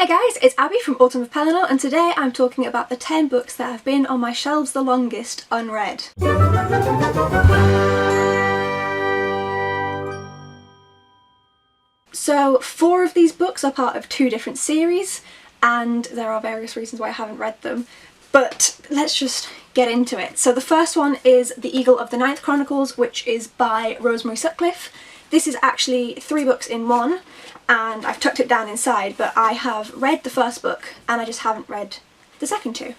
Hi guys, it's Abby from Autumn of Pellinor, and today I'm talking about the 10 books that have been on my shelves the longest unread. So 4 of these books are part of 2 different series, and there are various reasons why I haven't read them, but let's just get into it. So the first one is The Eagle of the Ninth Chronicles, which is by Rosemary Sutcliffe. This is actually 3 books in one, and I've tucked it down inside, but I have read the first book and I just haven't read the second 2,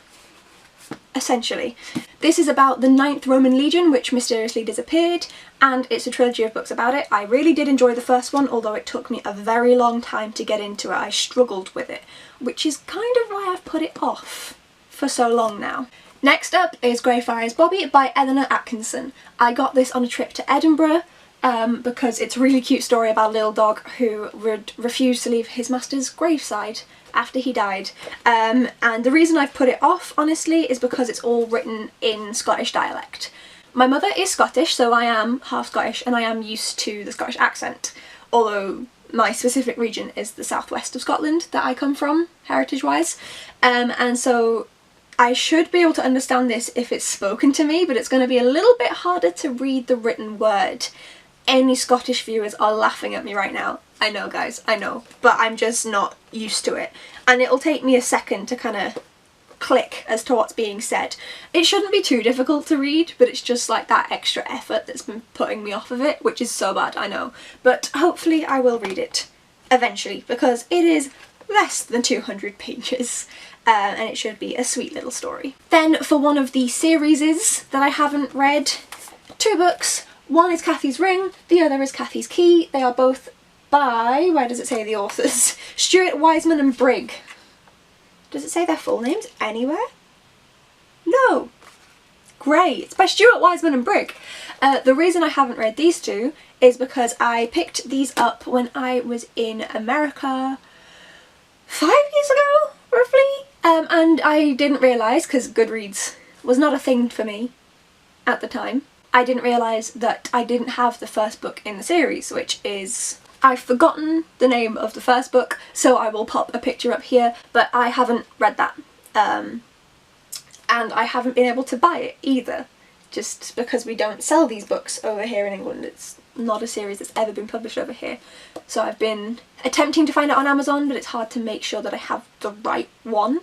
essentially. This is about the 9th Roman legion which mysteriously disappeared, and it's a trilogy of books about it. I really did enjoy the first one, although it took me a very long time to get into it. I struggled with it, which is kind of why I've put it off for so long now. Next up is Greyfriars Bobby by Eleanor Atkinson. I got this on a trip to Edinburgh, because it's a really cute story about a little dog who would refuse to leave his master's graveside after he died. And the reason I've put it off, honestly, is because it's all written in Scottish dialect. My mother is Scottish, so I am half Scottish and I am used to the Scottish accent, although my specific region is the southwest of Scotland that I come from, heritage-wise. And so I should be able to understand this if it's spoken to me, but it's going to be a little bit harder to read the written word. Any Scottish viewers are laughing at me right now. I know guys, I know, but I'm just not used to it. And it'll take me a second to kind of click as to what's being said. It shouldn't be too difficult to read, but it's just like that extra effort that's been putting me off of it, which is so bad, I know. But hopefully I will read it eventually, because it is less than 200 pages. And it should be a sweet little story. Then for one of the series that I haven't read, 2 books. One is Cathy's Ring, the other is Cathy's Key. They are both by, where does it say the authors? Stuart Wiseman and Brigg. Does it say their full names anywhere? No. Great, it's by Stuart Wiseman and Brigg. The reason I haven't read these 2 is because I picked these up when I was in America 5 years ago, roughly. And I didn't realise, because Goodreads was not a thing for me at the time, I didn't realise that I didn't have the first book in the series, which is... I've forgotten the name of the first book, so I will pop a picture up here, but I haven't read that. And I haven't been able to buy it either, just because we don't sell these books over here in England. It's not a series that's ever been published over here. So I've been attempting to find it on Amazon, but it's hard to make sure that I have the right one.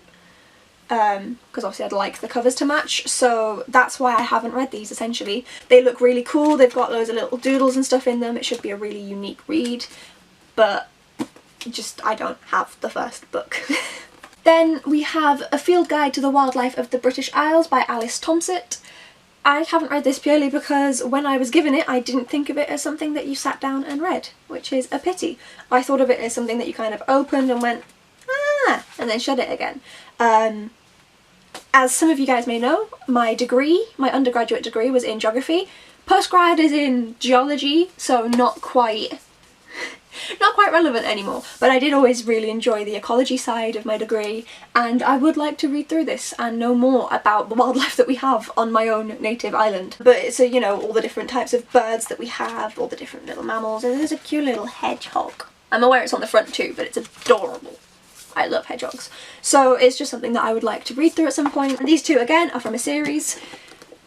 Because obviously I'd like the covers to match, so that's why I haven't read these, essentially. They look really cool, they've got loads of little doodles and stuff in them, it should be a really unique read, but just I don't have the first book. Then we have A Field Guide to the Wildlife of the British Isles by Alice Thomsett. I haven't read this purely because when I was given it I didn't think of it as something that you sat down and read, which is a pity. I thought of it as something that you kind of opened and went, ah, and then shut it again. As some of you guys may know, my undergraduate degree was in geography. Postgrad is in geology, so not quite relevant anymore, but I did always really enjoy the ecology side of my degree, and I would like to read through this and know more about the wildlife that we have on my own native island. But so, you know, all the different types of birds that we have, all the different little mammals, and there's a cute little hedgehog. I'm aware it's on the front too, but it's adorable. I love hedgehogs. So it's just something that I would like to read through at some point. And these 2 again are from a series,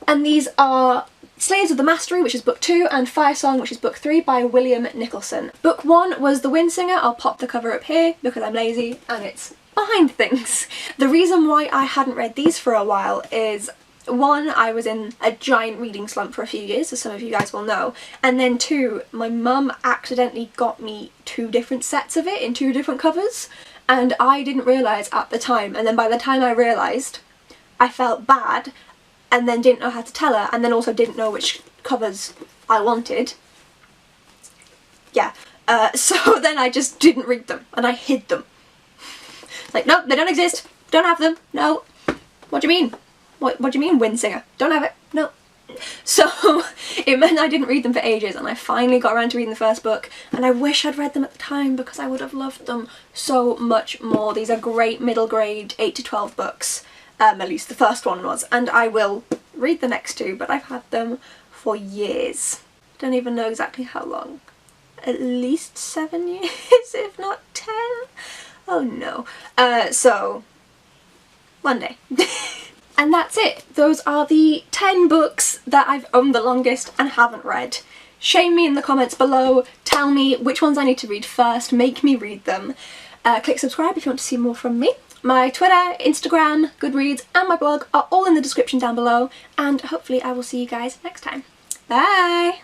and these are Slaves of the Mastery, which is book 2, and Fire Song, which is book 3 by William Nicholson. Book 1 was The Wind Singer. I'll pop the cover up here because I'm lazy and it's behind things. The reason why I hadn't read these for a while is, 1, I was in a giant reading slump for a few years, as some of you guys will know, and then 2, my mum accidentally got me 2 different sets of it in 2 different covers. And I didn't realise at the time, and then by the time I realised, I felt bad, and then didn't know how to tell her, and then also didn't know which covers I wanted. Yeah, so then I just didn't read them, and I hid them. Like, no, they don't exist, don't have them, no. What do you mean? What do you mean, Wind Singer? Don't have it, no. So it meant I didn't read them for ages, and I finally got around to reading the first book, and I wish I'd read them at the time because I would have loved them so much more. These are great middle grade 8 to 12 books, at least the first one was, and I will read the next 2, but I've had them for years. Don't even know exactly how long. At least 7 years, if not 10. Oh no. So, one day. And that's it. Those are the 10 books that I've owned the longest and haven't read. Shame me in the comments below, tell me which ones I need to read first, make me read them. Click subscribe if you want to see more from me. My Twitter, Instagram, Goodreads and my blog are all in the description down below, and hopefully I will see you guys next time. Bye!